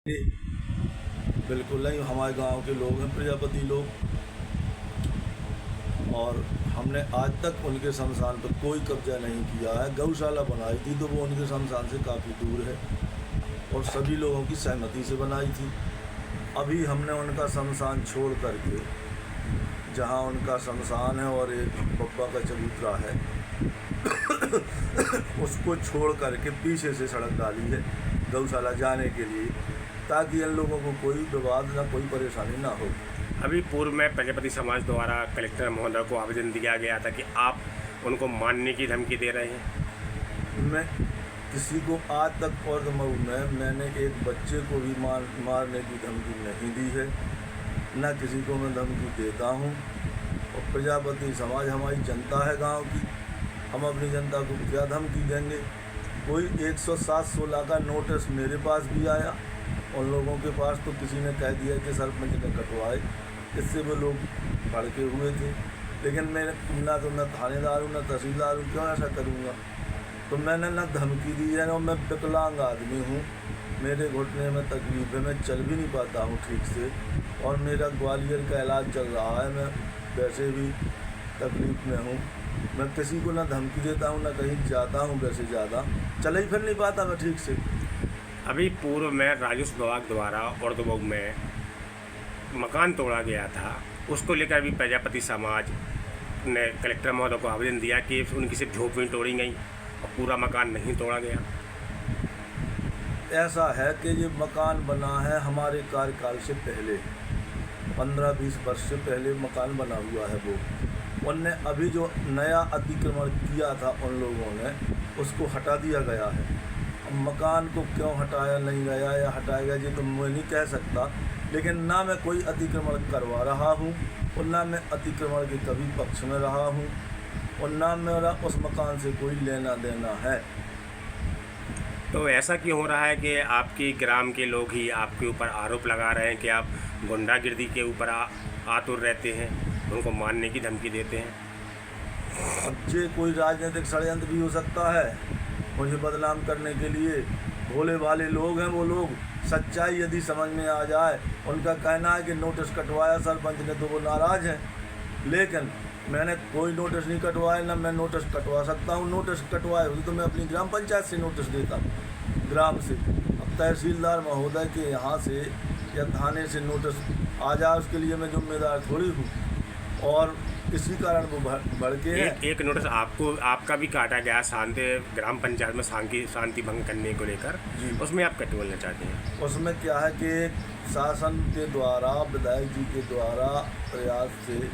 बिल्कुल नहीं, हमारे गांव के लोग हैं प्रजापति लोग, और हमने आज तक उनके शमशान पर कोई कब्जा नहीं किया है। गौशाला बनाई थी तो वो उनके शमशान से काफ़ी दूर है और सभी लोगों की सहमति से बनाई थी। अभी हमने उनका शमशान छोड़ करके, जहां उनका शमशान है और एक बब्बा का चबूतरा है उसको छोड़ करके पीछे से सड़क डाली है गौशाला जाने के लिए, ताकि इन लोगों को कोई विवाद ना, कोई परेशानी ना हो। अभी पूर्व में प्रजापति समाज द्वारा कलेक्टर महोदय को आवेदन दिया गया था कि आप उनको मारने की धमकी दे रहे हैं। मैं किसी को आज तक और में मैंने एक बच्चे को भी मारने की धमकी नहीं दी है, ना किसी को मैं धमकी देता हूँ। और प्रजापति समाज हमारी जनता है गांव की, हम अपनी जनता को क्या धमकी देंगे। कोई 107-16 का नोटिस मेरे पास भी आया, उन लोगों के पास तो किसी ने कह दिया कि सरपंच ने कटवाए, इससे वो लोग भड़के हुए थे। लेकिन मैं ना तो मैं थानेदार हूँ ना तहसीलदार हूँ, क्यों ऐसा करूँगा। तो मैंने ना धमकी दी है ना, मैं विकलांग आदमी हूँ, मेरे घुटने में तकलीफ है, मैं चल भी नहीं पाता हूँ ठीक से, और मेरा ग्वालियर का इलाज चल रहा है, मैं वैसे भी तकलीफ़ में हूँ। मैं किसी को ना धमकी देता हूँ ना कहीं जाता हूँ, वैसे ज़्यादा चल ही फिर नहीं पाता मैं ठीक से। अभी पूर्व में राजस्व विभाग द्वारा औरतबाग में मकान तोड़ा गया था, उसको लेकर भी प्रजापति समाज ने कलेक्टर महोदय को आवेदन दिया कि उनकी सिर्फ झोपड़ी तोड़ी गई और पूरा मकान नहीं तोड़ा गया। ऐसा है कि ये मकान बना है हमारे कार्यकाल से पहले, 15-20 वर्ष से पहले मकान बना हुआ है वो। उनने अभी जो नया अतिक्रमण किया था उन लोगों ने, उसको हटा दिया गया है। अब मकान को क्यों हटाया नहीं गया या हटाया गया ये तो मैं नहीं कह सकता, लेकिन ना मैं कोई अतिक्रमण करवा रहा हूँ और ना मैं अतिक्रमण के कभी पक्ष में रहा हूँ, और ना मेरा उस मकान से कोई लेना देना है। तो ऐसा क्यों हो रहा है कि आपके ग्राम के लोग ही आपके ऊपर आरोप लगा रहे हैं कि आप गुंडागिर्दी के ऊपर आतुर रहते हैं, उनको मारने की धमकी देते हैं। अब ये कोई राजनीतिक षड्यंत्र भी हो सकता है मुझे बदनाम करने के लिए। भोले भाले लोग हैं वो लोग, सच्चाई यदि समझ में आ जाए, उनका कहना है कि नोटिस कटवाया सरपंच ने तो वो नाराज़ हैं, लेकिन मैंने कोई नोटिस नहीं कटवाया, ना मैं नोटिस कटवा सकता हूँ। नोटिस कटवाए हुई तो मैं अपनी ग्राम पंचायत से नोटिस देता, ग्राम से। अब तहसीलदार महोदय के यहाँ से या थाने से नोटिस आ जाए उसके लिए मैं जिम्मेदार थोड़ी हूँ, और इसी कारण वो भड़के हैं। एक नोटिस आपका भी काटा गया शांति ग्राम पंचायत में शांति भंग करने को लेकर, उसमें आप क्या बोलना चाहते हैं? उसमें क्या है कि शासन के द्वारा, विधायक जी के द्वारा प्रयास से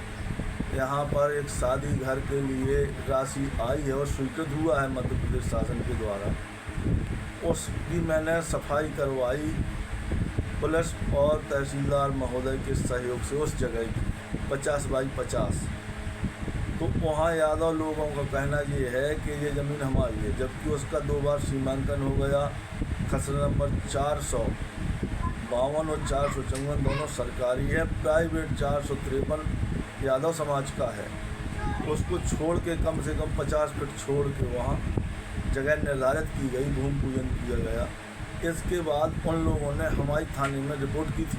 यहाँ पर एक शादी घर के लिए राशि आई है और स्वीकृत हुआ है मध्य प्रदेश शासन के द्वारा। उसकी मैंने सफाई करवाई पुलिस और तहसीलदार महोदय के सहयोग से उस जगह की 50x50। तो वहाँ यादव लोगों का कहना ये है कि ये ज़मीन हमारी है, जबकि उसका 2 बार सीमांकन हो गया। खसरा नंबर 452 और 454 दोनों सरकारी है, प्राइवेट 453 यादव समाज का है। उसको छोड़ के कम से कम 50 फीट छोड़ के वहाँ जगह निर्धारित की गई, भूमि पूजन किया गया। इसके बाद उन लोगों ने हमारी थाने में रिपोर्ट की थी,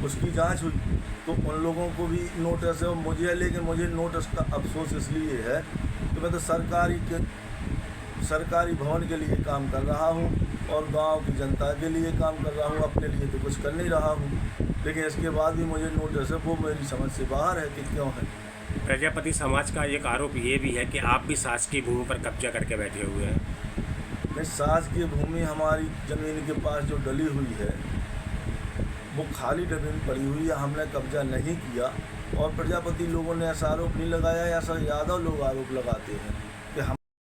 उसकी जांच हुई, तो उन लोगों को भी नोटिस है और मुझे है। लेकिन मुझे नोटिस का अफसोस इसलिए है कि मैं तो सरकारी भवन के लिए काम कर रहा हूँ और गांव की जनता के लिए काम कर रहा हूँ, अपने लिए तो कुछ कर नहीं रहा हूँ। लेकिन इसके बाद भी मुझे नोटिस है, वो मेरी समझ से बाहर है कि क्यों है। प्रजापति समाज का एक आरोप ये भी है कि आप भी शासकीय भूमि पर कब्जा करके बैठे हुए हैं। नहीं, शासकीय भूमि हमारी ज़मीन के पास जो डली हुई है वो खाली ज़मीन पड़ी हुई है, हमने कब्जा नहीं किया। और प्रजापति लोगों ने ऐसा आरोप नहीं लगाया, ऐसा यादव लोग आरोप लगाते हैं।